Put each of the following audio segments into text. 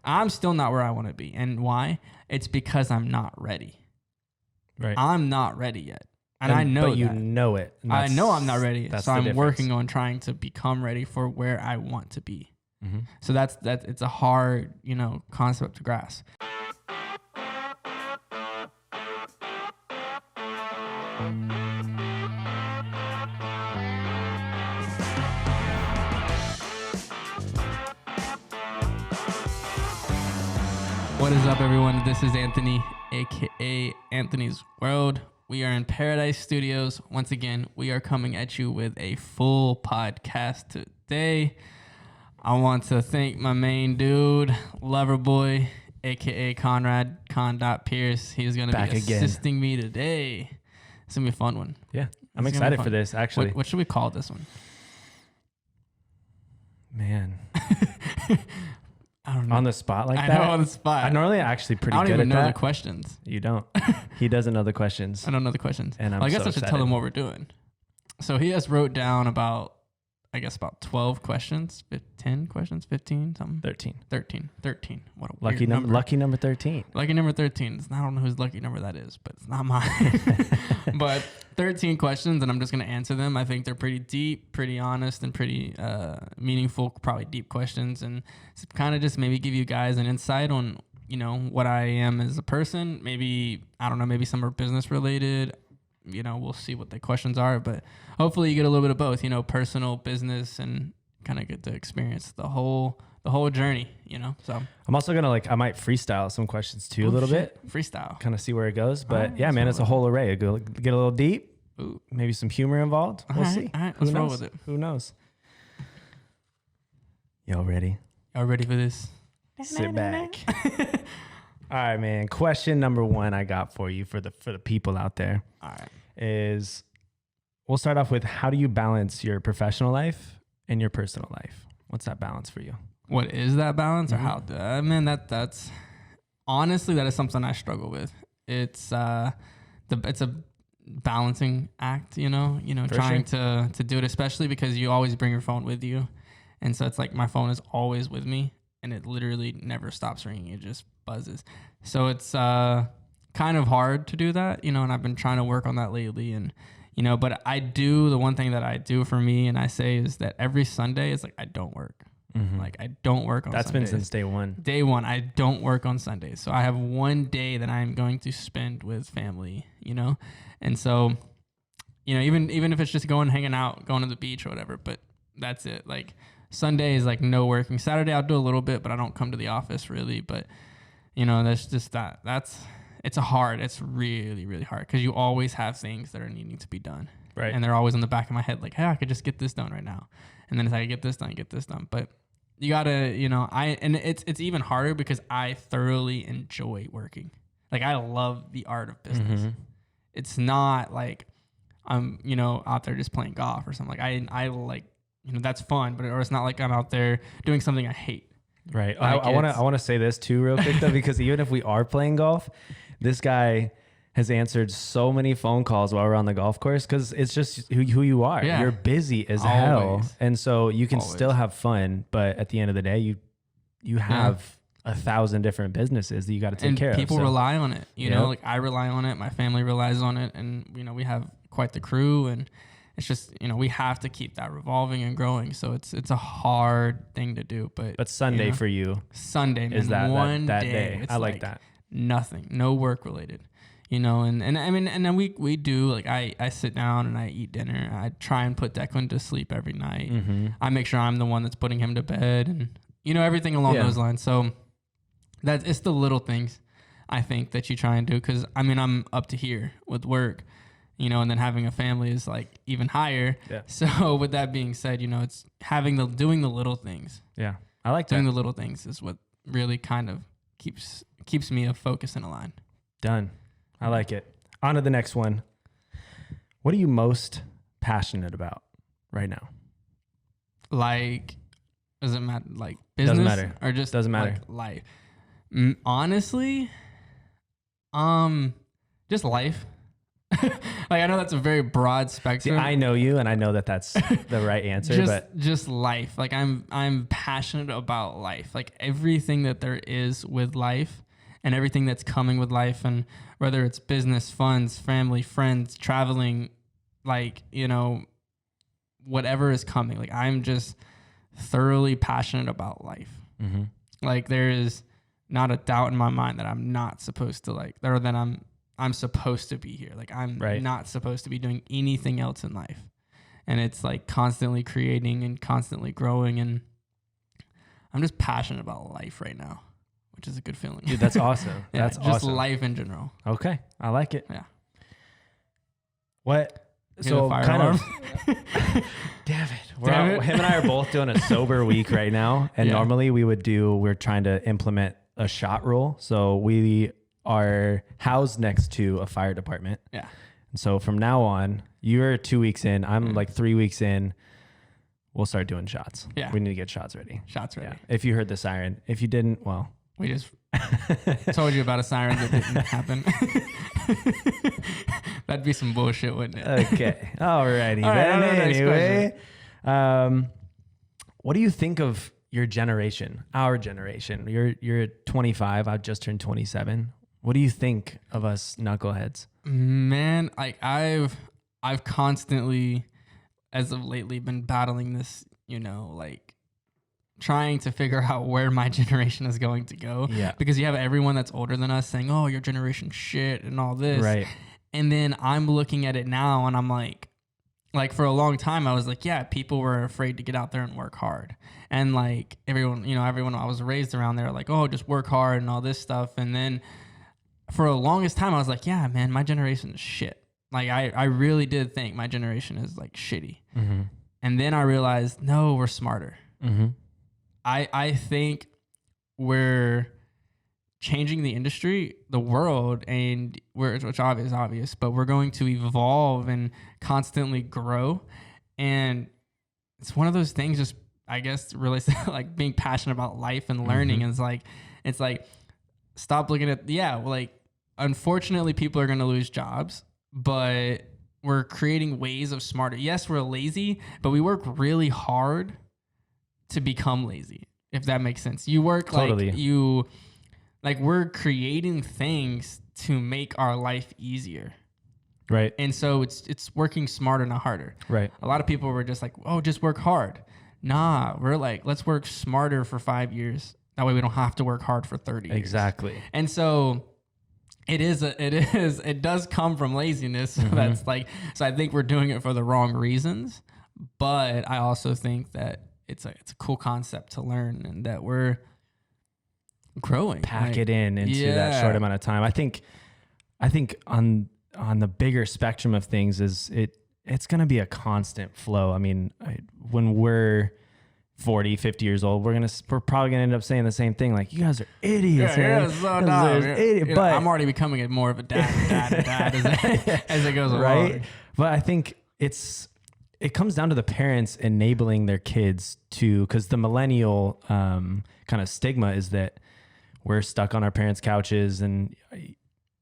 I'm still not where I want to be. And why? It's because I'm not ready. Right. I'm not ready yet. And I know but you know it. I know I'm not ready. So I'm difference. working on trying to become ready for where I want to be. Mm-hmm. So that's it's a hard, concept to grasp. What is up, everyone? This is Anthony, aka Anthony's World. We are in Paradise Studios. Once again, we are coming at you with a full podcast today. I want to thank my main dude, Loverboy, aka Conrad, Con.Pierce. He's going to be assisting me today. It's going to be a fun one. Yeah, I'm excited for this, actually. What should we call this one? Man. I don't know. On the spot like that? I know, on the spot. I'm normally actually pretty good at that. I don't even know the questions. You don't. He doesn't know the questions. I don't know the questions. And I guess so I should tell him what we're doing. So he has wrote down about 12 questions, 10 questions, 15, something. 13. What a lucky weird number. Lucky number 13. Lucky number 13. I don't know whose lucky number that is, but it's not mine. But 13 questions, and I'm just going to answer them. I think they're pretty deep, pretty honest, and pretty meaningful, probably deep questions. And it's kind of just maybe give you guys an insight on, what I am as a person. Maybe, I don't know, maybe some are business related. We'll see what the questions are, but hopefully you get a little bit of both, personal, business, and kind of get to experience the whole journey, So I'm also going to I might freestyle some questions too a little bit. Freestyle. Kind of see where it goes. But yeah, man, it's a whole array. Get a little deep. Ooh. Maybe some humor involved. We'll see. All right, let's roll with it. Who knows? Y'all ready? Y'all ready for this? Sit back. All right, man. Question number 1 I got for you for the people out there. All right. Is we'll start off with, how do you balance your professional life and your personal life? What's that balance for you? What is that balance, or how? That's honestly, that is something I struggle with. It's it's a balancing act, trying to do it, especially because you always bring your phone with you, and so it's like my phone is always with me, and it literally never stops ringing. It just buzzes. So it's kind of hard to do that, and I've been trying to work on that lately, and but the one thing that I do for me, and I say, is that every Sunday is I don't work. Mm-hmm. I don't work on Sundays. That's been since day one. Day one, I don't work on Sundays. So I have one day that I'm going to spend with family, and so, even if it's just hanging out, going to the beach or whatever, but that's it. Sunday is no working. Saturday I'll do a little bit, but I don't come to the office really. But that's just that. It's really, really hard, because you always have things that are needing to be done. Right. And they're always in the back of my head, hey, I could just get this done right now. And then it's I get this done. But you gotta, and it's even harder because I thoroughly enjoy working. I love the art of business. Mm-hmm. It's not I'm, out there just playing golf or something. I like, that's fun, or it's not I'm out there doing something I hate. Right. I want to say this too real quick though, because even if we are playing golf, this guy has answered so many phone calls while we're on the golf course, because it's just who you are. Yeah. You're busy as hell. And so you can still have fun, but at the end of the day, you have 1,000 different businesses that you got to take care of. People rely on it, you know, I rely on it. My family relies on it. And, we have quite the crew, and it's just, we have to keep that revolving and growing. So it's a hard thing to do. But Sunday for you. Sunday, man, is that one that day. day. It's I like that. Nothing, no work related. And I mean, and then we do, I sit down and I eat dinner. I try and put Declan to sleep every night. Mm-hmm. I make sure I'm the one that's putting him to bed, and, everything along those lines. So it's the little things, I think, that you try and do. Cause I'm up to here with work, and then having a family is even higher. Yeah. So with that being said, it's doing the little things. Yeah. I like doing the little things is what really kind of keeps me a focus and a line. Done. I like it. On to the next one. What are you most passionate about right now? Does it matter? Business? Doesn't matter. Or just doesn't matter. Life. Honestly, just life. Like, I know that's a very broad spectrum. See, I know you, and I know that that's the right answer. Just life. Like, I'm passionate about life. Like, everything that there is with life, and everything that's coming with life, and whether it's business, funds, family, friends, traveling, like, you know, whatever is coming. Like, I'm just thoroughly passionate about life. Mm-hmm. Like, there is not a doubt in my mind that I'm not supposed to, like, or that I'm supposed to be here. Like, I'm not supposed to be doing anything else in life. And it's like constantly creating and constantly growing. And I'm just passionate about life right now, which is a good feeling. Dude, that's awesome. Yeah, that's just awesome. Life in general. Okay. I like it. Yeah. What? So kind of, damn it. Him and I are both doing a sober week right now. And normally we're trying to implement a shot rule. So we are housed next to a fire department. Yeah. And so from now on, you're 2 weeks in, I'm like 3 weeks in, we'll start doing shots. Yeah. We need to get shots ready. Shots ready. Yeah. If you heard the siren, if you didn't, well, we just told you about a siren that didn't happen. That'd be some bullshit, wouldn't it? Okay. Alrighty. All right, anyway, what do you think of your generation, our generation? You're 25. I've just turned 27. What do you think of us knuckleheads? Man, like I've constantly, as of lately, been battling this, you know, like trying to figure out where my generation is going to go. Yeah. Because you have everyone that's older than us saying, oh, your generation shit and all this. Right. And then I'm looking at it now and I'm like for a long time, I was like, yeah, people were afraid to get out there and work hard. And like everyone I was raised around there, like, oh, just work hard and all this stuff. And then for the longest time, I was like, yeah, man, my generation is shit. Like, I really did think my generation is like shitty. Mm-hmm. And then I realized, no, we're smarter. Mm-hmm. I think we're changing the industry, the world, and which is obvious, but we're going to evolve and constantly grow. And it's one of those things, just, I guess, really like being passionate about life and learning. Mm-hmm. And it's like, stop looking at, like, unfortunately, people are going to lose jobs, but we're creating ways of smarter. Yes, we're lazy, but we work really hard to become lazy, if that makes sense. You work totally. We're creating things to make our life easier. Right. And so it's working smarter, not harder. Right. A lot of people were just like, oh, just work hard. Nah, we're like, let's work smarter for 5 years. That way we don't have to work hard for 30 years. Exactly. And so it does come from laziness. Mm-hmm. That's like, so I think we're doing it for the wrong reasons, but I also think that it's a cool concept to learn and that we're growing. Pack it into that short amount of time. I think on the bigger spectrum of things it's going to be a constant flow. I mean, when we're 40, 50 years old, we're probably gonna end up saying the same thing. Like, you guys are idiots. Yeah, so dumb. But I'm already becoming more of a dad as it goes along. Right. But I think it comes down to the parents enabling their kids to, because the millennial kind of stigma is that we're stuck on our parents' couches, and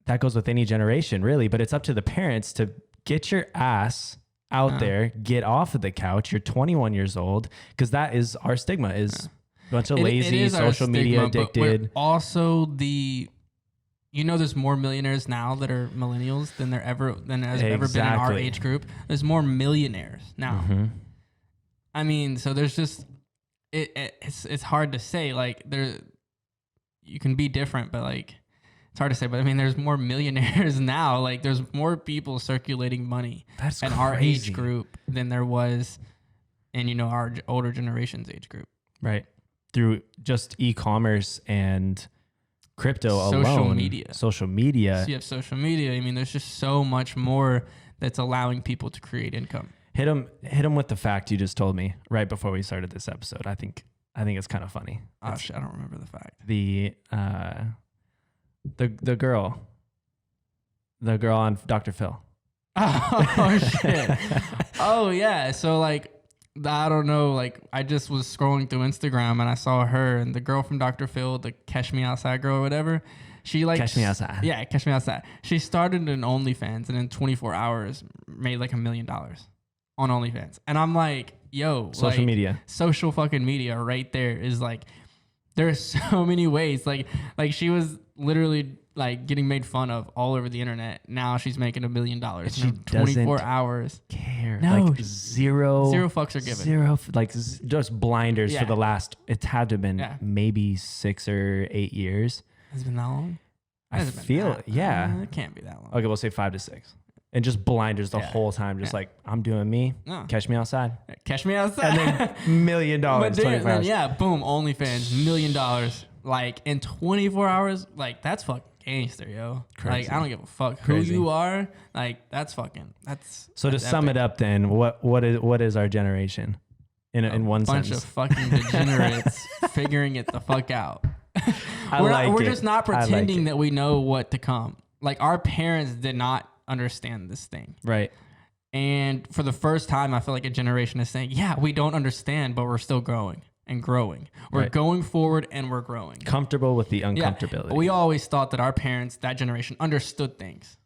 that goes with any generation, really. But it's up to the parents to get your ass out there, get off of the couch. You're 21 years old, because that is our stigma, is a bunch of lazy, social media addicted. Also, there's more millionaires now that are millennials than ever been in our age group. There's more millionaires now. Mm-hmm. I mean, so there's just it's hard to say. Like, you can be different, but like, it's hard to say. But I mean, there's more millionaires now. Like, there's more people circulating money in our age group than there was in our older generation's age group. Right. Through just e-commerce and crypto alone. Social media. So you have social media. I mean, there's just so much more that's allowing people to create income. Hit him with the fact you just told me right before we started this episode. I think it's kind of funny. Oh, shit, I don't remember the fact. The girl on Dr. Phil. Oh shit. Oh yeah. So like, I don't know. Like, I just was scrolling through Instagram and I saw her and the girl from Dr. Phil, the Catch Me Outside girl or whatever. She like Catch Me Outside. Yeah, Catch Me Outside. She started an OnlyFans and in 24 hours made like $1 million on OnlyFans. And I'm like, yo, social media, social fucking media right there is like, there's so many ways. Like she was literally like getting made fun of all over the internet. Now she's making $1 million in 24 hours. Care. No, like zero fucks are given. Just blinders for the last. It had to have been maybe 6 or 8 years. Has it been that long? I feel it can't be that long. Okay, we'll say 5 to 6. And just blinders the whole time, just like, I'm doing me. Catch me outside. Catch me outside. And then $1 million. But then, boom, OnlyFans, $1 million. Like in 24 hours, like that's fucking gangster, yo. Crazy. Like I don't give a fuck who you are. Like that's to sum it up, then what is our generation in one sentence? Bunch of fucking degenerates figuring it the fuck out. We're just not pretending that we know what to come. Like our parents did not understand this thing. Right. And for the first time, I feel like a generation is saying, yeah, we don't understand, but we're still growing and growing. We're going forward and we're growing. Comfortable with the uncomfortability. Yeah. We always thought that our parents, that generation, understood things.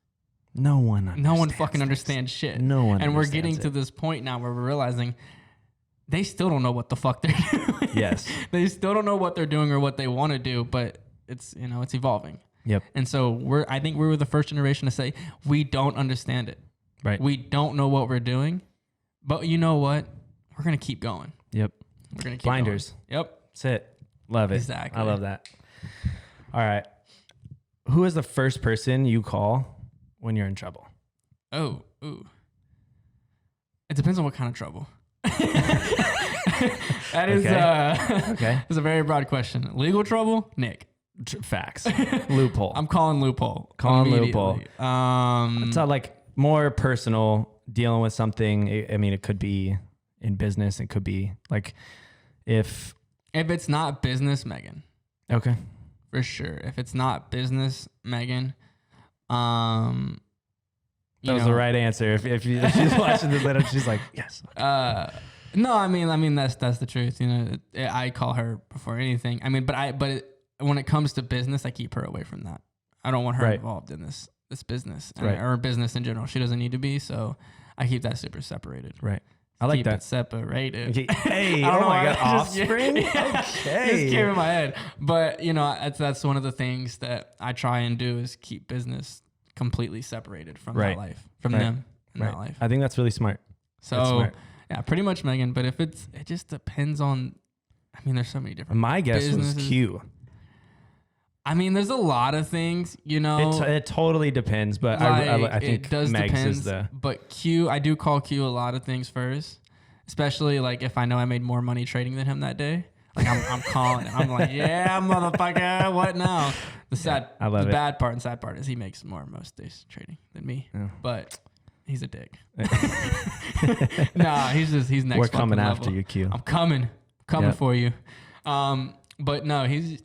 No one fucking understands shit. No one. And we're getting to this point now where we're realizing they still don't know what the fuck they're doing. Yes. They still don't know what they're doing or what they want to do, but it's evolving. Yep. And so I think we were the first generation to say, we don't understand it. Right. We don't know what we're doing, but you know what? We're going to keep going. Yep. We're going to keep blinders. Going. Yep. That's it. Love it. Exactly. I love that. All right. Who is the first person you call when you're in trouble? Oh, ooh. It depends on what kind of trouble. That is okay. It's a very broad question. Legal trouble? Nick. Facts. Loophole. I'm calling loophole. Calling loophole. It's not like more personal, dealing with something. I mean, it could be in business. It could be like if it's not business, Megan. Okay. For sure. If it's not business, Megan, that was the right answer. If she's watching this later, she's like, yes. No, I mean that's the truth. I call her before anything. I mean, when it comes to business, I keep her away from that. I don't want her involved in this business or business in general. She doesn't need to be, so I keep that super separated. Right. I like keep that. It separated. Hey, oh my God, offspring? Okay. Just came in my head. But, that's one of the things that I try and do is keep business completely separated from that life, from them in that life. I think that's really smart. So, yeah, pretty much, Megan. But if it just depends on, I mean, there's so many different My guess businesses. Was Q. I mean, there's a lot of things, It totally depends, but I think it does Meg's depend. is the... But Q, I do call Q a lot of things first, especially like if I know I made more money trading than him that day. Like I'm calling him. I'm like, yeah, motherfucker, what now? The bad part and sad part is he makes more most days trading than me, but he's a dick. Nah, he's next. We're coming level. after you, Q. I'm coming for you. But no, he's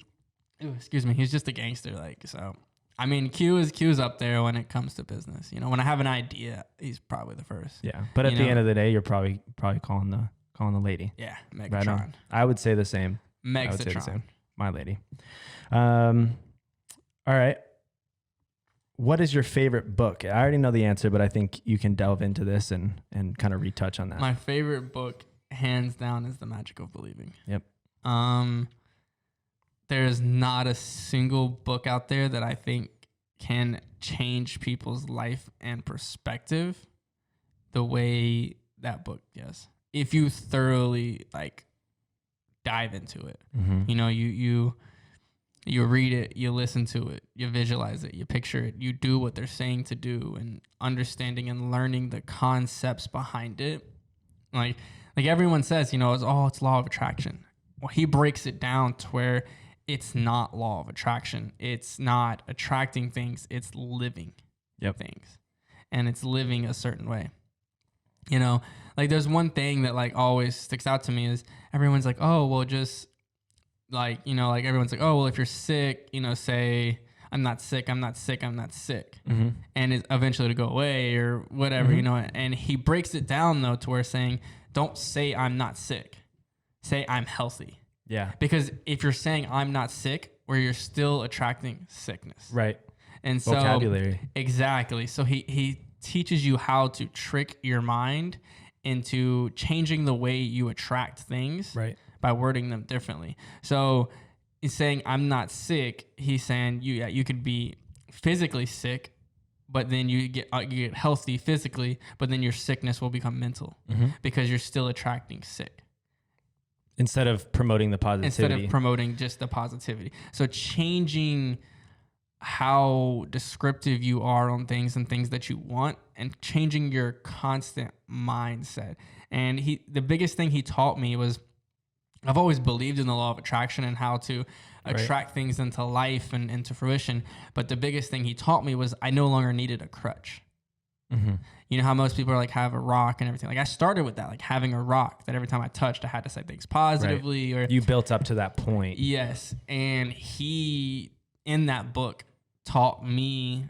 just a gangster. Like, so, I mean, Q's up there when it comes to business. When I have an idea, he's probably the first. Yeah, but at the end of the day, you're probably calling the lady. Yeah, Megatron. Right, I would say the same. Megatron. My lady. All right. What is your favorite book? I already know the answer, but I think you can delve into this and kind of retouch on that. My favorite book, hands down, is The Magic of Believing. Yep. There's not a single book out there that I think can change people's life and perspective the way that book does. If you thoroughly dive into it, you read it, you listen to it, you visualize it, you picture it, you do what they're saying to do, and understanding and learning the concepts behind it. Like everyone says, it's law of attraction. Well, he breaks it down to where it's not law of attraction. It's not attracting things. It's living things. And it's living a certain way. There's one thing that always sticks out to me is everyone's like, oh, well, just everyone's like, oh, well, if you're sick, say, I'm not sick, I'm not sick, I'm not sick. And it eventually to go away or whatever, you know. And he breaks it down though to where saying, don't say I'm not sick, say I'm healthy. Yeah. Because if you're saying I'm not sick, where you're still attracting sickness. Right. And so vocabulary. Exactly. So he teaches you how to trick your mind into changing the way you attract things by wording them differently. So he's saying I'm not sick. He's saying you could be physically sick, but then you get healthy physically, but then your sickness will become mental because you're still attracting sick. Instead of promoting the positivity. Instead of promoting just the positivity. So changing how descriptive you are on things and things that you want, and changing your constant mindset. And the biggest thing he taught me was, I've always believed in the law of attraction and how to attract things into life and into fruition. But the biggest thing he taught me was I no longer needed a crutch. You know how most people are like have a rock and everything. Like I started with that, like having a rock that every time I touched, I had to say things positively. Or you built up to that point. Yes. And he, in that book, taught me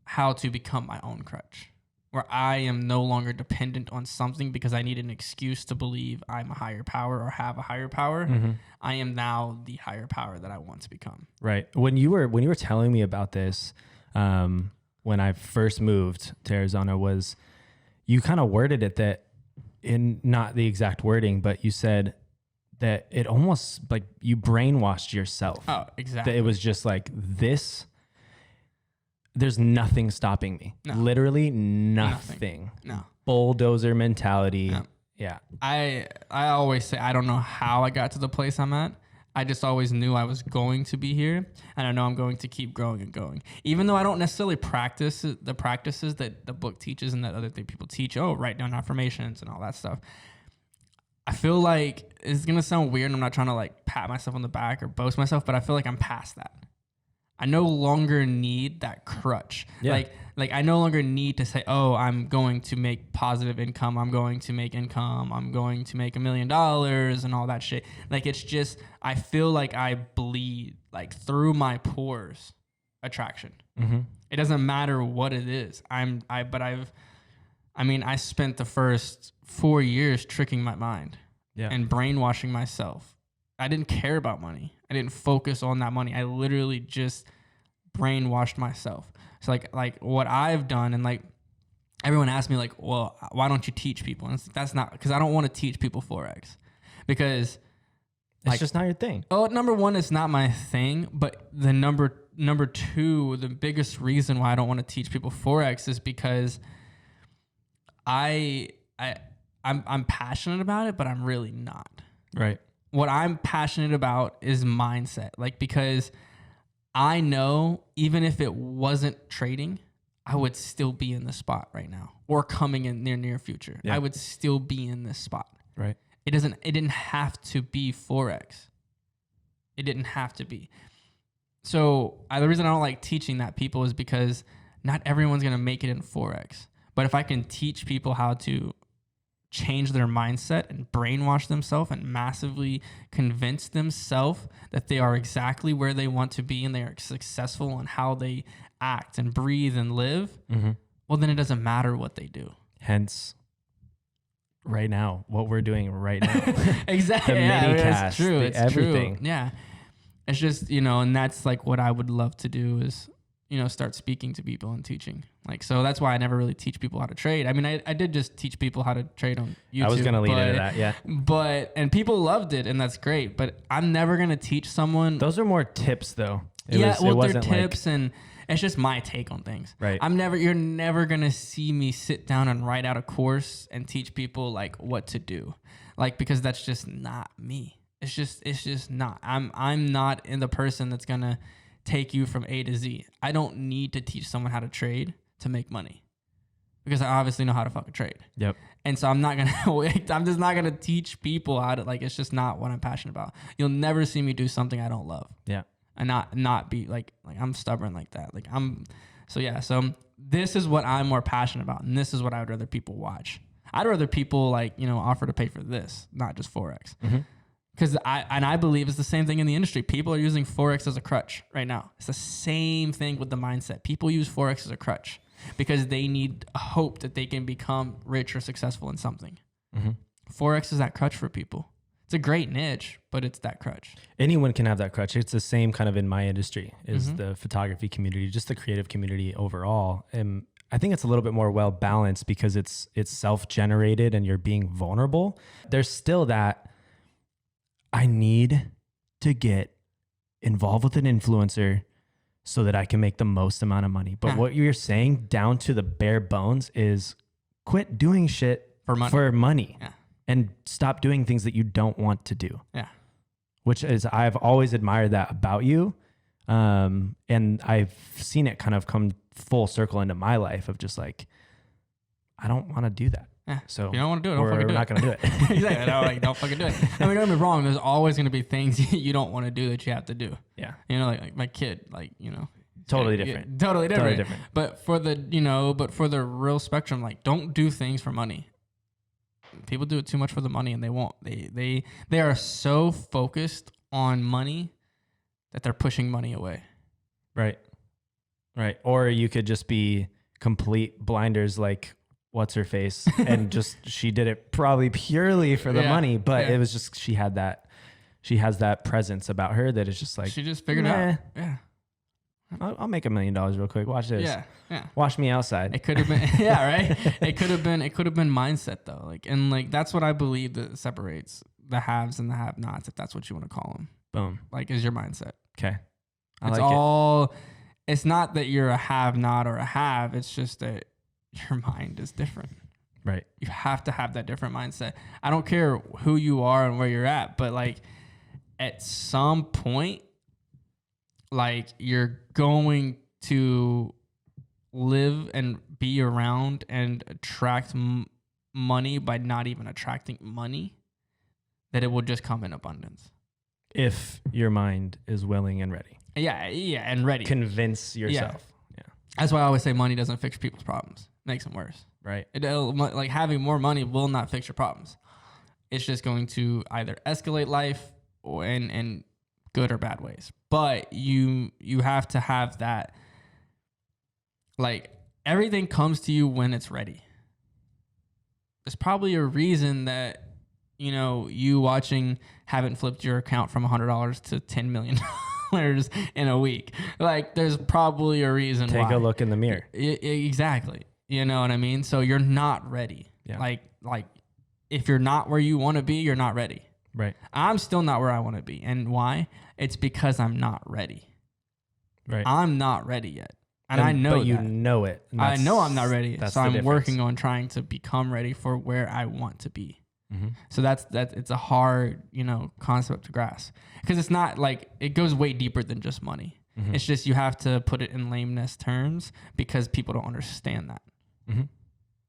how to become my own crutch, where I am no longer dependent on something because I need an excuse to believe I'm a higher power or have a higher power. I am now the higher power that I want to become. Right. When you were telling me about this, when I first moved to Arizona, was you kind of worded it that, in not the exact wording, but you said that it almost like you brainwashed yourself. Oh, exactly. That it was just like this. There's nothing stopping me. No. Literally nothing. No. Bulldozer mentality. No. Yeah. I always say, I don't know how I got to the place I'm at. I just always knew I was going to be here, and I know I'm going to keep growing and going. Even though I don't necessarily practice the practices that the book teaches and that other people teach, write down affirmations and all that stuff. I feel like it's going to sound weird, and I'm not trying to like pat myself on the back or boast myself, but I feel like I'm past that. I no longer need that crutch. Yeah. Like I no longer need to say, I'm going to make positive income. I'm going to make income. I'm going to make $1 million and all that shit. Like, it's just, I feel like I bleed like through my pores attraction. It doesn't matter what it is. I spent the first 4 years tricking my mind and brainwashing myself. I didn't care about money. I didn't focus on that money. I literally just brainwashed myself. So like what I've done, and like everyone asks me like, well, why don't you teach people? And that's not because I don't want to teach people Forex, because it's just not your thing. Oh, number one, it's not my thing. But the number two, the biggest reason why I don't want to teach people Forex is because I'm passionate about it, but I'm really not. Right. What I'm passionate about is mindset. Like, because I know even if it wasn't trading, I would still be in this spot right now, or coming in near future. Yeah. I would still be in this spot. Right. It didn't have to be Forex. It didn't have to be. So the reason I don't like teaching that people is because not everyone's going to make it in Forex. But if I can teach people how to change their mindset and brainwash themselves and massively convince themselves that they are exactly where they want to be and they are successful in how they act and breathe and live, well, then it doesn't matter what they do. Hence, right now, what we're doing right now. Exactly. The mini cast, it's true. It's everything. True. Yeah. It's just, and that's like what I would love to do is, start speaking to people and teaching. Like, so that's why I never really teach people how to trade. I mean, I did just teach people how to trade on YouTube. I was going to lead into that, yeah. And people loved it, and that's great. But I'm never going to teach someone. Those are more tips, though. They're tips, and it's just my take on things. Right. You're never going to see me sit down and write out a course and teach people like what to do. Like, because that's just not me. It's just not. I'm not in the person that's going to take you from A to Z. I don't need to teach someone how to trade to make money, because I obviously know how to fucking trade. Yep. And so I'm just not gonna teach people how to, like, it's just not what I'm passionate about. You'll never see me do something I don't love. Yeah. And not be like I'm stubborn like that. So this is what I'm more passionate about, and this is what I would rather people watch. I'd rather people offer to pay for this, not just Forex. Because I believe it's the same thing in the industry. People are using Forex as a crutch right now. It's the same thing with the mindset. People use Forex as a crutch because they need a hope that they can become rich or successful in something. Mm-hmm. Forex is that crutch for people. It's a great niche, but it's that crutch. Anyone can have that crutch. It's the same kind of in my industry is the photography community, just the creative community overall. And I think it's a little bit more well balanced because it's self-generated and you're being vulnerable. There's still that I need to get involved with an influencer so that I can make the most amount of money. But what you're saying down to the bare bones is quit doing shit for money. And stop doing things that you don't want to do. Yeah. Which is, I've always admired that about you. And I've seen it kind of come full circle into my life of just like, I don't want to do that. Yeah. So if you don't want to do it, don't fucking do it. We're not going to do it. Exactly. No, like, don't fucking do it. I mean, don't get me wrong. There's always going to be things you don't want to do that you have to do. Yeah. You know, like my kid, like, you know. Totally different. Totally different. But for the, for the real spectrum, like, don't do things for money. People do it too much for the money and they won't. They are so focused on money that they're pushing money away. Right. Or you could just be complete blinders like what's her face and just she did it probably purely for the money, but it was just she has that presence about her that is just like she just figured it out. Yeah. I'll make $1 million real quick. Watch this. Yeah. Watch me outside. It could have been, right. It could have been mindset though. Like, and like, that's what I believe that separates the haves and the have-nots, if that's what you want to call them. Boom. Like, is your mindset. Okay. It's not that you're a have-not or a have. It's just that your mind is different. Right. You have to have that different mindset. I don't care who you are and where you're at, but like at some point, like you're going to live and be around and attract money by not even attracting money, that it will just come in abundance. If your mind is willing and ready. Yeah, and ready. Convince yourself. Yeah. That's why I always say money doesn't fix people's problems. It makes them worse. Right. Like having more money will not fix your problems. It's just going to either escalate life or in good or bad ways. But you have to have that, like, everything comes to you when it's ready. There's probably a reason that, you watching haven't flipped your account from $100 to $10 million in a week. Like, there's probably a reason why. Take a look in the mirror. Exactly. You know what I mean? So you're not ready. Yeah. Like if you're not where you want to be, you're not ready. Right. I'm still not where I want to be. And why? It's because I'm not ready. Right. I'm not ready yet. And I know but you know it. I know I'm not ready. So I'm working on trying to become ready for where I want to be. Mm-hmm. So that's it's a hard, concept to grasp, because it's not like it goes way deeper than just money. Mm-hmm. It's just you have to put it in lameness terms because people don't understand that. Mm-hmm.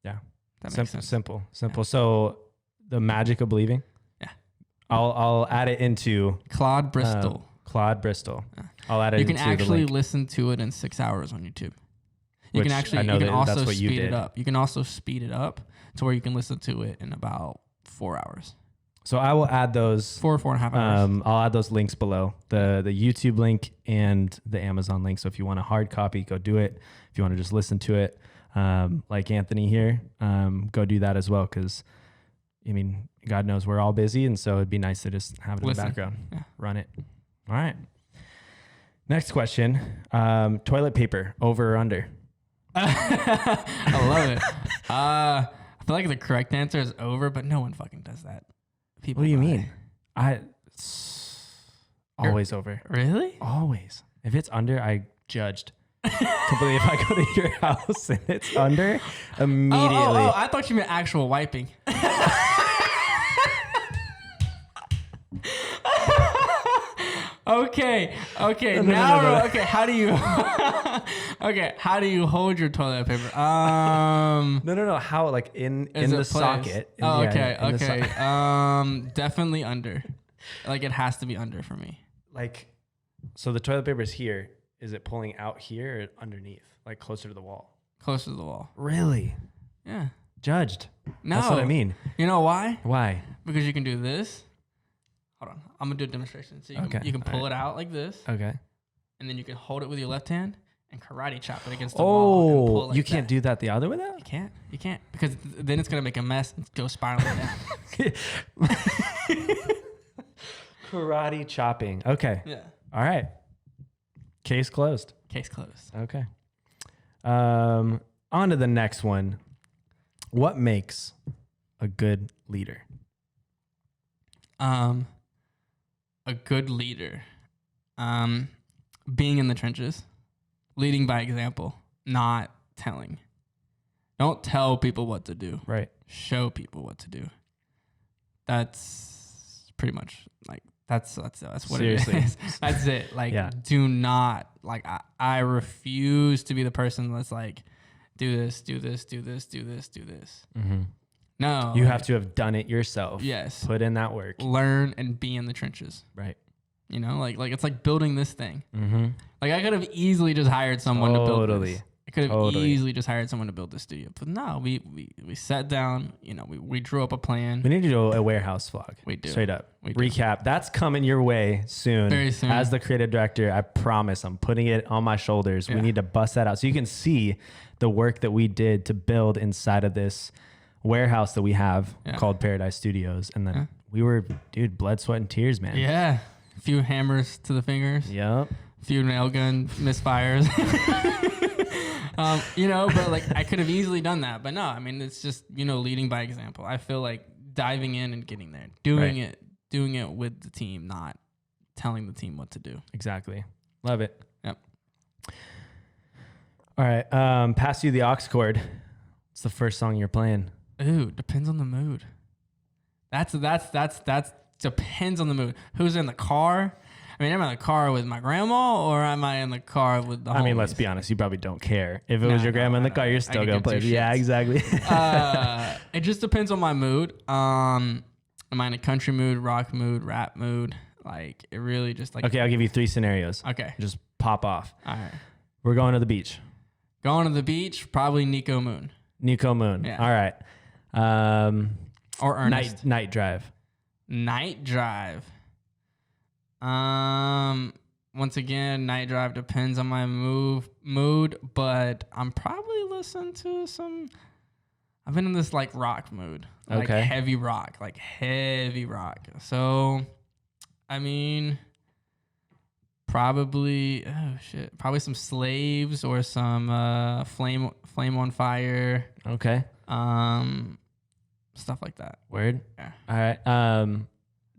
Yeah. That makes sense. Simple. Yeah. So the magic of believing. Yeah. I'll add it into Claude Bristol. Claude Bristol. Yeah. I'll add it. You can actually listen to it in 6 hours on YouTube. You can also speed it up. You can also speed it up to where you can listen to it in about 4 hours. So I will add those 4.5 hours. I'll add those links below, the YouTube link and the Amazon link. So if you want a hard copy, go do it. If you want to just listen to it, like Anthony here, go do that as well. Because God knows we're all busy, and so it'd be nice to just have it in the background. Yeah. Run it. All right. Next question: toilet paper, over or under? I love it. I feel like the correct answer is over, but no one fucking does that. People. What do you mean? Always over. Really? Always. If it's under, I judged. Completely. If I go to your house and it's under, immediately. Oh, I thought you meant actual wiping. Okay. Now, okay. How do you? How do you hold your toilet paper? No. How, like in the socket? Okay. Definitely under. Like, it has to be under for me. Like, so the toilet paper is here. Is it pulling out here or underneath? Like closer to the wall? Closer to the wall. Really? Yeah. Judged. No. That's what I mean. You know why? Why? Because you can do this. Hold on. I'm going to do a demonstration. So you can pull it out like this. Okay. And then you can hold it with your left hand and karate chop it against the wall. And pull it like you can't do that the other way though? You can't. Because then it's going to make a mess and go spiraling down. Karate chopping. Okay. Yeah. All right. Case closed. Case closed. Okay. On to the next one. What makes a good leader? A good leader. Being in the trenches, leading by example, not telling. Don't tell people what to do. Right. Show people what to do. That's pretty much like that's what Seriously. It is. That's it. Like, do not like. I refuse to be the person that's like, do this. Mm-hmm. No, you have to have done it yourself. Yes, put in that work. Learn and be in the trenches. Right. You know, like it's like building this thing. Mm-hmm. Like I could have easily just hired someone to build this. I could have easily just hired someone to build the studio. But no, we sat down, you know, we drew up a plan. We need to do a warehouse vlog. We do. Straight up. Recap. That's coming your way soon. Very soon. As the creative director, I promise I'm putting it on my shoulders. Yeah. We need to bust that out so you can see the work that we did to build inside of this warehouse that we have called Paradise Studios. And then we were, blood, sweat, and tears, man. Yeah. A few hammers to the fingers. Yep. A few nail gun misfires. You know, but like I could have easily done that. But no, I mean, it's just, you know, leading by example. I feel like diving in and getting there, doing it with the team, not telling the team what to do. Exactly. Love it. Yep. All right. Pass you the aux cord. It's the first song you're playing. Ooh, depends on the mood. That's depends on the mood. Who's in the car? I mean, am I in the car with my grandma or am I in the car with the homies? I mean, let's be honest. You probably don't care. If it was your grandma in the car, you're still going to play. Yeah, exactly. It just depends on my mood. Am I in a country mood, rock mood, rap mood? Like, it really just like... Okay, I'll give you 3 scenarios. Okay. Just pop off. All right. We're going to the beach. Going to the beach, probably Nico Moon. Nico Moon. Yeah. All right. Or Ernest. Night drive. Night drive. Once again, night drive depends on my mood, but I'm probably listening to some. I've been in this like rock mood, like heavy rock. So, I mean, probably some Slaves or some Flame on Fire. Okay. Stuff like that. Word. Yeah. All right.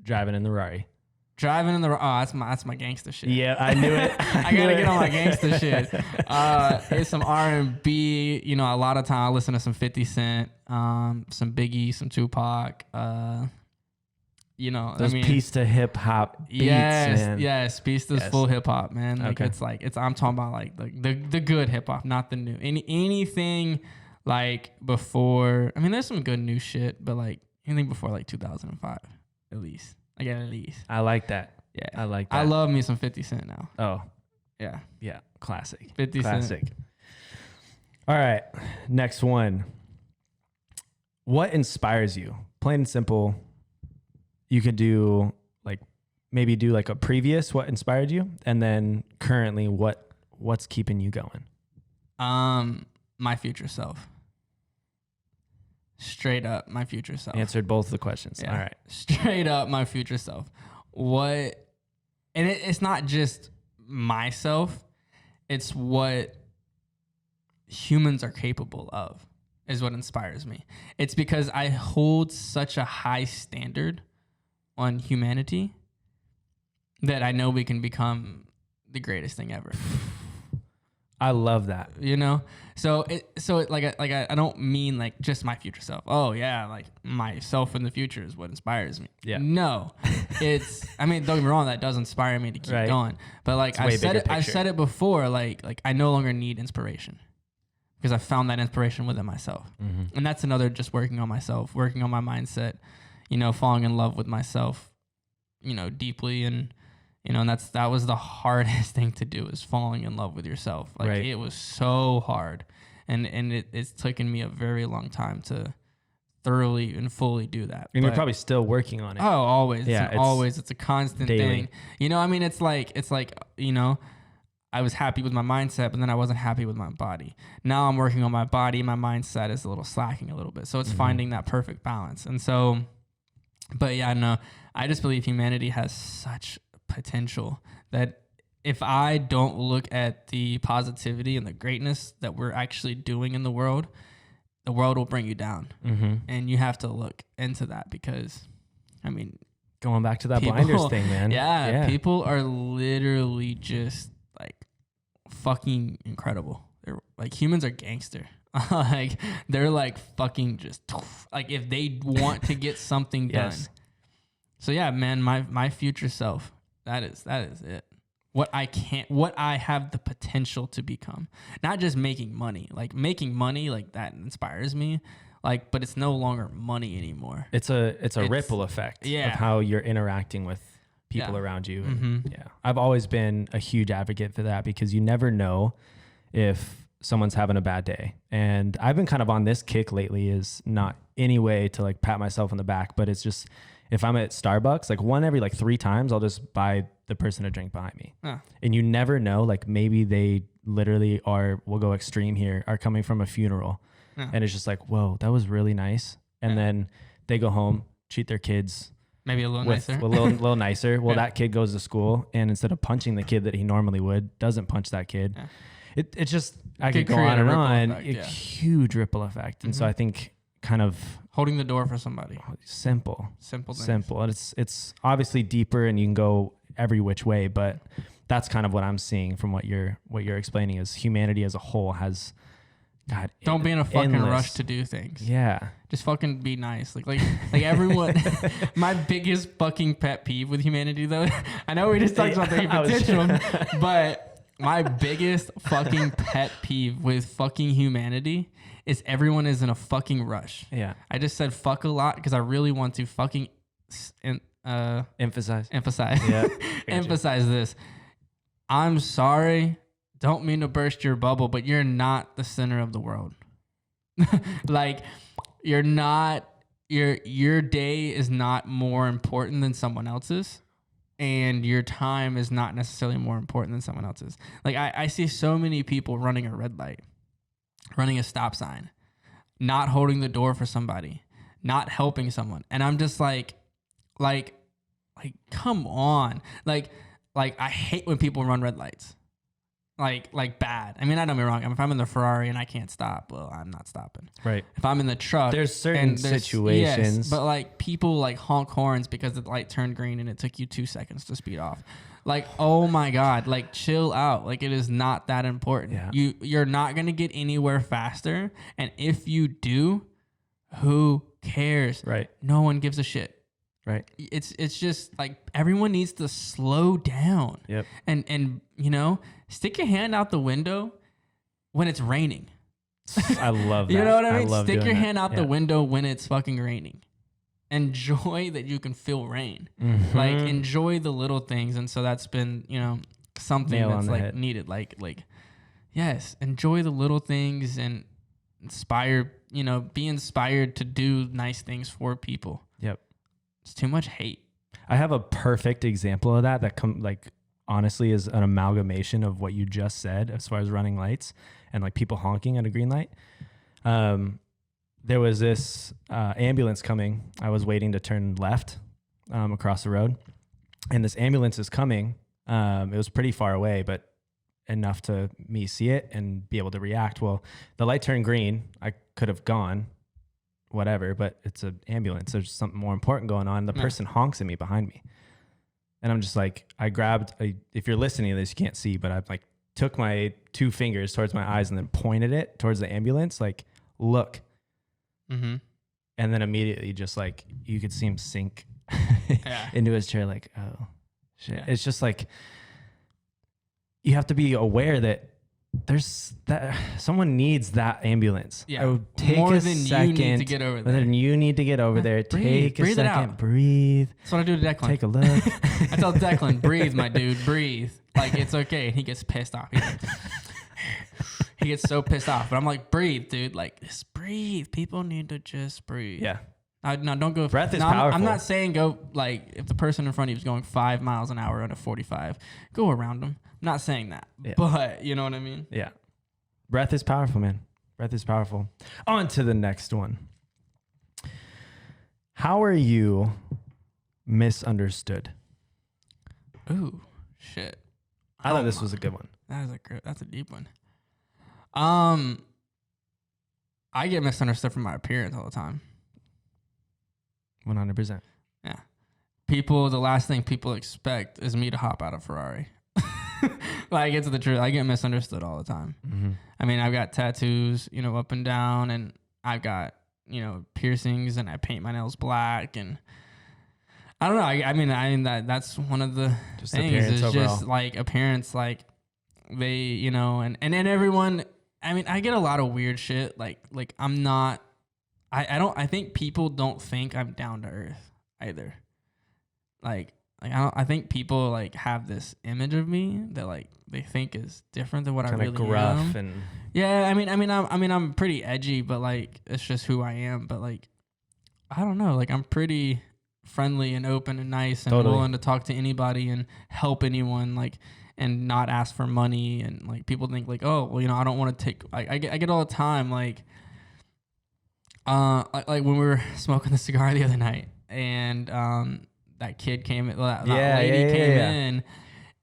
Driving in the Rari. Driving in the that's my gangster shit. Yeah, I knew it. I gotta get on my gangster shit. It's some R&B. You know, a lot of time I listen to some 50 Cent, some Biggie, some Tupac. You know, those piece to hip hop beats, man. Yes, piece to full hip hop, man. Like I'm talking about like the good hip hop, not the new. Anything like before. I mean, there's some good new shit, but like anything before like 2005, at least. At least. I like that. Yeah. I like that. I love me some 50 Cent now. Oh. Yeah. Yeah. Classic. 50 Classic. Cent. All right. Next one. What inspires you? Plain and simple. You could do maybe do like a previous what inspired you, and then currently what's keeping you going? My future self. Straight up, my future self. Answered both the questions. Yeah. All right. Straight up, my future self. And it's not just myself. It's what humans are capable of is what inspires me. It's because I hold such a high standard on humanity that I know we can become the greatest thing ever. I love that. You know, I don't mean like just my future self. Oh yeah, like myself in the future is what inspires me. Yeah. No, I mean, don't get me wrong, that does inspire me to keep going. But like I've said it before, like I no longer need inspiration because I found that inspiration within myself. Mm-hmm. And that's another just working on myself, working on my mindset, you know, falling in love with myself, you know, deeply. And you know, and that was the hardest thing to do, is falling in love with yourself. Like it was so hard. And it's taken me a very long time to thoroughly and fully do that. And you're probably still working on it. Oh, always. Yeah, it's a constant daily thing. You know, I mean, it's like, you know, I was happy with my mindset, but then I wasn't happy with my body. Now I'm working on my body. My mindset is a little slacking a little bit. So it's finding that perfect balance. And so, but yeah, no, I just believe humanity has such potential that if I don't look at the positivity and the greatness that we're actually doing in the world will bring you down. And you have to look into that because, I mean, going back to that blinders thing, man. Yeah, people are literally just like fucking incredible. They're like, humans are gangster. Like they're like fucking just like if they want to get something done. So yeah, man, my future self, that is it. What I have the potential to become. Not just making money. Like making money, like that inspires me. Like, but it's no longer money anymore. It's a ripple effect of how you're interacting with people around you. And I've always been a huge advocate for that because you never know if someone's having a bad day. And I've been kind of on this kick lately, is not any way to like pat myself on the back, but it's just if I'm at Starbucks, like one every like 3 times, I'll just buy the person a drink behind me. And you never know, like maybe they literally we'll go extreme here, are coming from a funeral. And it's just like, whoa, that was really nice. And then they go home, treat their kids maybe a little nicer. A little nicer. Well, that kid goes to school, and instead of punching the kid that he normally would, doesn't punch that kid. It's just, I could go on and on. Effect, huge ripple effect. And so I think kind of holding the door for somebody. Simple. Things. And it's obviously deeper, and you can go every which way, but that's kind of what I'm seeing from what you're explaining is humanity as a whole has God. Don't be in a fucking rush to do things. Yeah. Just fucking be nice. Like everyone. My biggest fucking pet peeve with humanity, though. I know we just talked about the potential, but my biggest fucking pet peeve with fucking humanity is everyone is in a fucking rush. Yeah. I just said fuck a lot because I really want to fucking emphasize. Yeah. Emphasize this. I'm sorry. Don't mean to burst your bubble, but you're not the center of the world. Like you're not, your day is not more important than someone else's, and your time is not necessarily more important than someone else's. Like I see so many people running a red light, running a stop sign, not holding the door for somebody, not helping someone. And I'm just like, come on. Like I hate when people run red lights. Like bad. I mean, I don't get me wrong. If I'm in the Ferrari and I can't stop, well, I'm not stopping. Right. If I'm in the truck, there's certain situations. Yes, but like people like honk horns because the light turned green and it took you 2 seconds to speed off. Like, oh my God, like chill out. Like it is not that important. Yeah. You're not gonna get anywhere faster, and if you do, who cares? Right. No one gives a shit. Right. It's just like everyone needs to slow down. Yep. And you know, stick your hand out the window when it's raining. I love that. You know what I mean? Stick your hand out the window when it's fucking raining. Enjoy that you can feel rain. Mm-hmm. Like enjoy the little things. And so that's been, you know, something that's like needed. Like yes, enjoy the little things and be inspired to do nice things for people. Yep. It's too much hate. I have a perfect example of that honestly is an amalgamation of what you just said as far as running lights and like people honking at a green light. There was this ambulance coming. I was waiting to turn left across the road, and this ambulance is coming. It was pretty far away, but enough to me see it and be able to react. Well, the light turned green. I could have gone, whatever, but it's an ambulance. There's something more important going on. The person honks at me behind me. And I'm just like, I grabbed, if you're listening to this, you can't see, but I like took my 2 fingers towards my eyes and then pointed it towards the ambulance, like, look. Mm-hmm. And then immediately just like, you could see him sink into his chair like, oh, shit. Yeah. It's just like, you have to be aware that someone needs that ambulance. Yeah. I would take more than you need to get over there. Then you need to get over there. Take a second. Breathe. That's what I do to Declan. Take a look. I tell Declan, breathe, my dude, breathe. Like it's okay. And he gets pissed off. He gets so pissed off. But I'm like, breathe, dude. Like, just breathe. breathe. People need to just breathe. Yeah. No, don't go. Breath is powerful. I'm not saying go, like, if the person in front of you is going 5 miles an hour on a 45, go around them. I'm not saying that, but you know what I mean? Yeah. Breath is powerful, man. Breath is powerful. On to the next one. How are you misunderstood? Ooh, shit. I thought this was a good one. That's a deep one. I get misunderstood from my appearance all the time. 100%. Yeah. The last thing people expect is me to hop out of Ferrari. Like, it's the truth. I get misunderstood all the time. Mm-hmm. I mean, I've got tattoos, up and down, and I've got, piercings, and I paint my nails black, and I don't know. I mean that's one of the things is overall. Just like appearance, like they, and everyone. I mean, I get a lot of weird shit. Like I'm not. I think people don't think I'm down to earth either. I think people like have this image of me that like they think is different than what I really gruff am. And yeah, I mean I'm pretty edgy, but like it's just who I am. But like I don't know, like I'm pretty friendly and open and nice and willing to talk to anybody and help anyone, like, and not ask for money. And like people think like, oh well, I don't want to take. I get all the time like when we were smoking the cigar the other night and that kid came in, that lady came in,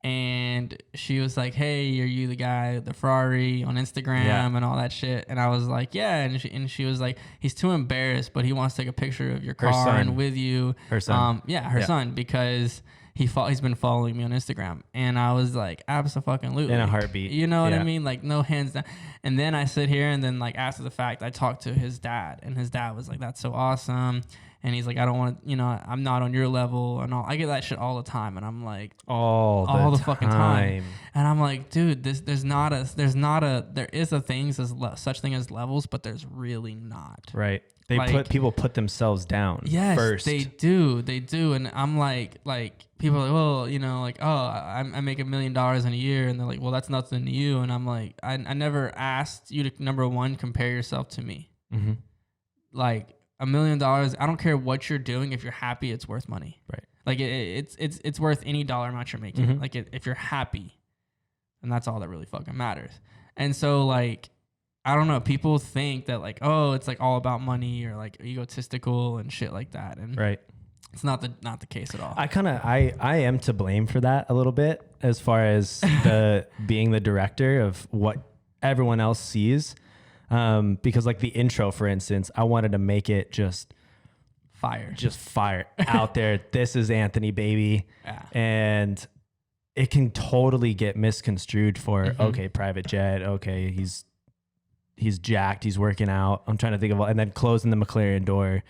and she was like, hey, are you the guy with the Ferrari on Instagram and all that shit? And I was like, yeah. And she was like, he's too embarrassed, but he wants to take a picture of your car and with you. Her son. Her son, because he's been following me on Instagram. And I was like, absolutely. In a heartbeat. You know what I mean? Like, no hands down. And then I sit here and then like after the fact, I talked to his dad, and his dad was like, that's so awesome. And he's like, I don't want to, I'm not on your level and all. I get that shit all the time, and I'm like, all the fucking time. And I'm like, dude, there is such thing as levels, but there's really not. Right. People put themselves down. Yes, first. They do. And I'm like people are like, well, I make $1 million in a year, and they're like, well, that's nothing to you. And I'm like, I never asked you to, number one, compare yourself to me. Mm-hmm. Like, $1 million, I don't care what you're doing. If you're happy, it's worth money. Right. Like it's worth any dollar amount you're making. Mm-hmm. Like if you're happy, and that's all that really fucking matters. And so like, I don't know, people think that like, oh, it's like all about money or like egotistical and shit like that. And right. It's not the case at all. I am to blame for that a little bit, as far as being the director of what everyone else sees. Because like the intro, for instance, I wanted to make it just fire out there. This is Anthony, baby. Yeah. And it can totally get misconstrued for, okay, private jet. Okay. He's jacked. He's working out. I'm trying to think of and then closing the McLaren door,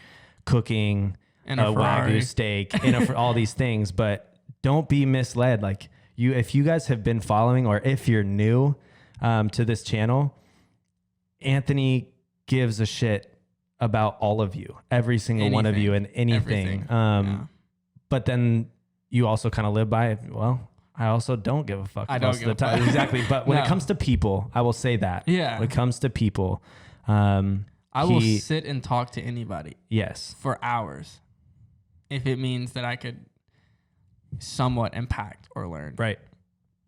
cooking and a Wagyu steak, all these things, but don't be misled. Like if you guys have been following, or if you're new, to this channel, Anthony gives a shit about all of you, every single one of you, and anything. But then you also kind of live by, well, I also don't give a fuck. I don't give a fuck. Exactly. But when it comes to people, I will say that. Yeah. When it comes to people, I will sit and talk to anybody. Yes. For hours, if it means that I could somewhat impact or learn. Right.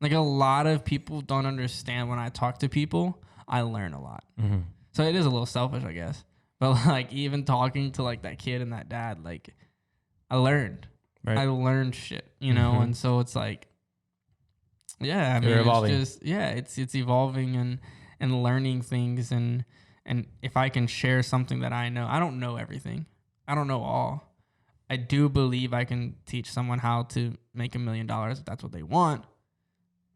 Like a lot of people don't understand when I talk to people, I learn a lot. Mm-hmm. So it is a little selfish, I guess. But like even talking to like that kid and that dad, like I learned. Right. I learned shit, and so it's like, yeah, I mean, it's just, it's evolving and learning things. And if I can share something that I know, I don't know everything. I don't know all. I do believe I can teach someone how to make $1 million if that's what they want,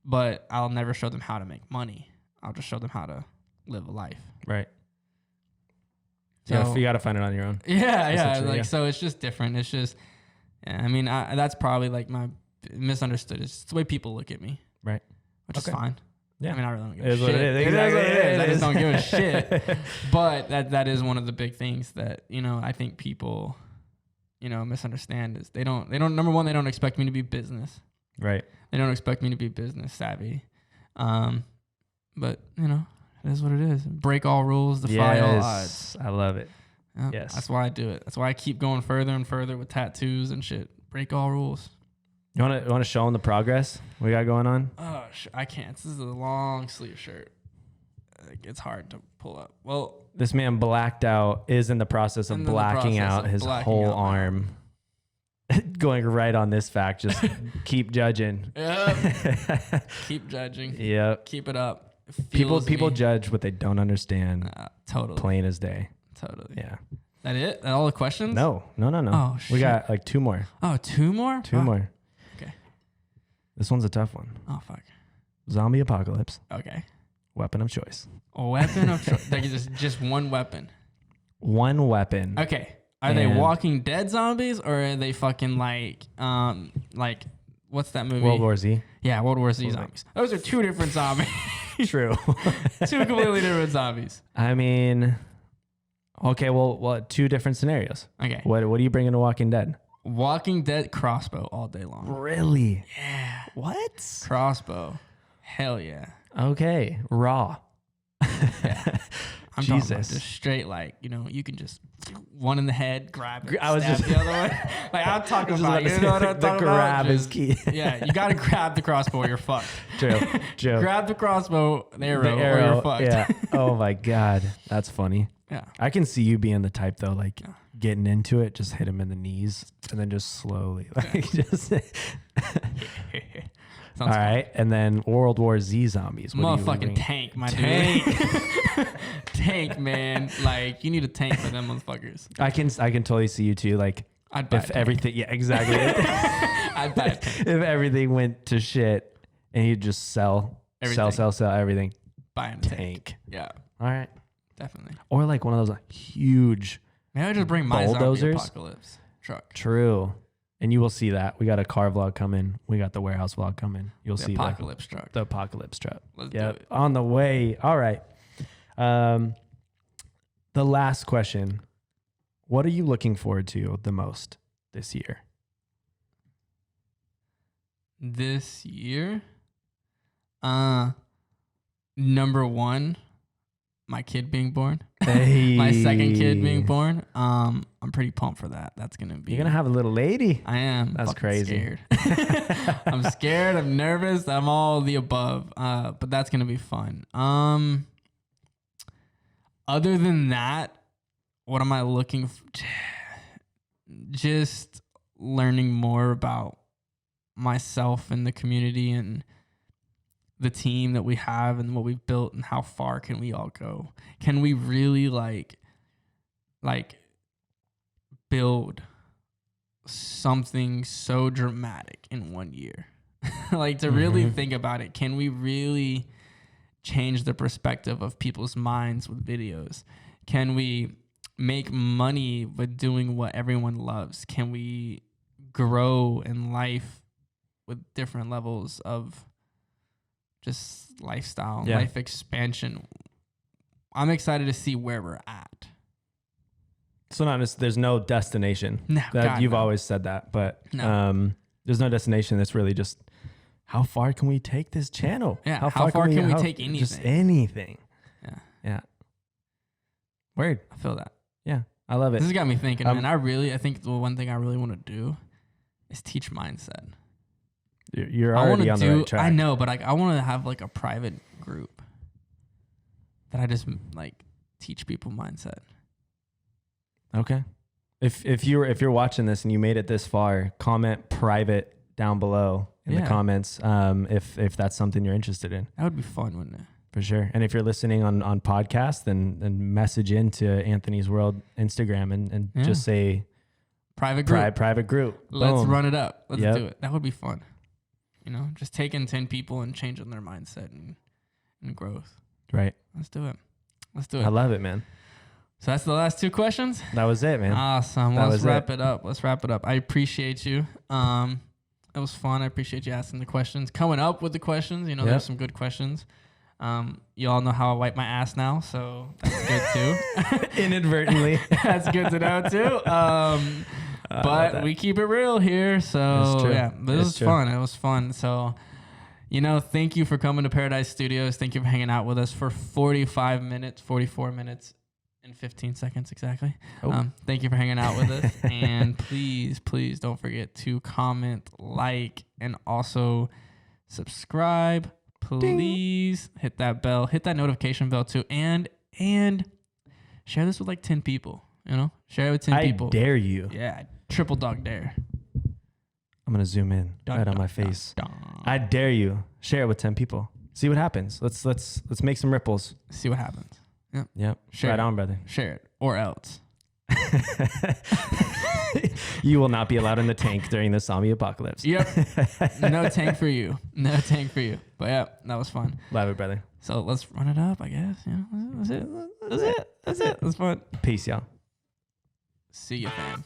but I'll never show them how to make money. I'll just show them how to live a life. Right. So, you got to find it on your own. Yeah. So it's just different. It's just, I mean, that's probably like my misunderstood. It's the way people look at me. Right. Which is fine. Yeah. I mean, I really don't give a shit. Exactly. I just don't give a shit. But that is one of the big things that, I think people, misunderstand is they don't, number one, they don't expect me to be business. Right. They don't expect me to be business savvy. But, It is what it is. Break all rules, defy all odds. I love it. Yeah, yes. That's why I do it. That's why I keep going further and further with tattoos and shit. Break all rules. You want to show them the progress we got going on? Oh, I can't. This is a long sleeve shirt. It's hard to pull up. Well, this man blacked out, is in the process of blacking out his whole arm. Going right on this fact. Just keep judging. Yep. Keep judging. Yep. Keep it up. People judge what they don't understand. Totally. Plain as day. Totally. Yeah. That it? That all the questions? No. Oh, shit. We got like 2 more. Oh, 2 more? 2 more. Okay. This one's a tough one. Oh, fuck. Zombie apocalypse. Okay. Weapon of choice. A weapon of choice. Like just one weapon. One weapon. Okay. Are they Walking Dead zombies or are they fucking like what's that movie? World War Z. Yeah, World War Z zombies. Those are 2 different zombies. True. 2 completely different zombies. I mean, okay, well, 2 different scenarios. Okay. What do you bring into Walking Dead? Walking Dead crossbow all day long. Really? Yeah. What? Crossbow. Hell yeah. Okay. Raw. Yeah. I'm Jesus. talking about just straight, like, you can just one in the head, grab it, I was stab just the other one. Like, I'm talking about, you know what I'm talking grab about? is key. Yeah, you got to grab the crossbow or you're fucked. True. Grab the crossbow, the arrow, or you're fucked. Yeah. Oh my God. That's funny. Yeah. I can see you being the type though, like getting into it, just hit him in the knees and then just slowly, like just. All right, and then World War Z zombies. Motherfucking tank, my dude. Tank, man. Like, you need a tank for them motherfuckers. I can totally see you too. Like, I'd buy if everything, yeah, exactly. I'd buy a tank. If everything went to shit and he'd just sell everything. Buy a tank. Yeah. All right. Definitely. Or like one of those huge. Maybe I just bring my bulldozers. zombie apocalypse truck. True. And you will see that. We got a car vlog coming. We got the warehouse vlog coming. You'll see apocalypse truck. The apocalypse truck. Let's do it. On the way. All right. The last question. What are you looking forward to the most this year? This year? Number 1, my kid being born. Hey. My second kid being born. I'm pretty pumped for that. That's gonna be. You're gonna have a little lady. I am. That's crazy. Scared. I'm scared. I'm nervous. I'm all the above. But that's gonna be fun. Other than that, what am I looking for? Just learning more about myself and the community and the team that we have and what we've built and how far can we all go? Can we really like build something so dramatic in 1 year? Like to really think about it. Can we really change the perspective of people's minds with videos? Can we make money with doing what everyone loves? Can we grow in life with different levels of just lifestyle, life expansion? I'm excited to see where we're at. So there's no destination. No, you've always said that, but there's no destination. That's really just how far can we take this channel? Yeah, how far can we take anything? Just anything. Yeah. Word. I feel that. Yeah, I love it. This has got me thinking, man. I think the one thing I really want to do is teach mindset. You're already on the right track. I know, but I want to have like a private group that I just like teach people mindset. Okay. If you're watching this and you made it this far, comment private down below in the comments if that's something you're interested in. That would be fun, wouldn't it? For sure. And if you're listening on podcast, then message into Anthony's World Instagram and just say private group. Private group. Let's run it up. Let's do it. That would be fun. Just taking 10 people and changing their mindset and growth. Right. Let's do it. I love it, man. So that's the last 2 questions? That was it, man. Awesome. Let's wrap it up. I appreciate you. It was fun. I appreciate you asking the questions, coming up with the questions. There's some good questions. You all know how I wipe my ass now, so that's good too. Inadvertently. That's good to know too. But we keep it real here. So yeah, this was fun. It was fun. So You know, thank you for coming to Paradise Studios. Thank you for hanging out with us for 44 minutes and 15 seconds exactly. Thank you for hanging out with us. And please don't forget to comment, like, and also subscribe. Please hit that bell, hit that notification bell too. And share this with like 10 people, you know? Share it with 10 people. I dare you. Yeah, triple dog dare. I'm going to zoom in right on my face. I dare you. Share it with 10 people. See what happens. Let's make some ripples. See what happens. Yep. Share right it. on, brother. Share it or else. You will not be allowed in the tank during the zombie apocalypse. Yep. No tank for you. No tank for you. But yeah, that was fun. Love it, brother. So let's run it up, I guess. You know, that's it. That's fun. Peace, y'all. See you, fam.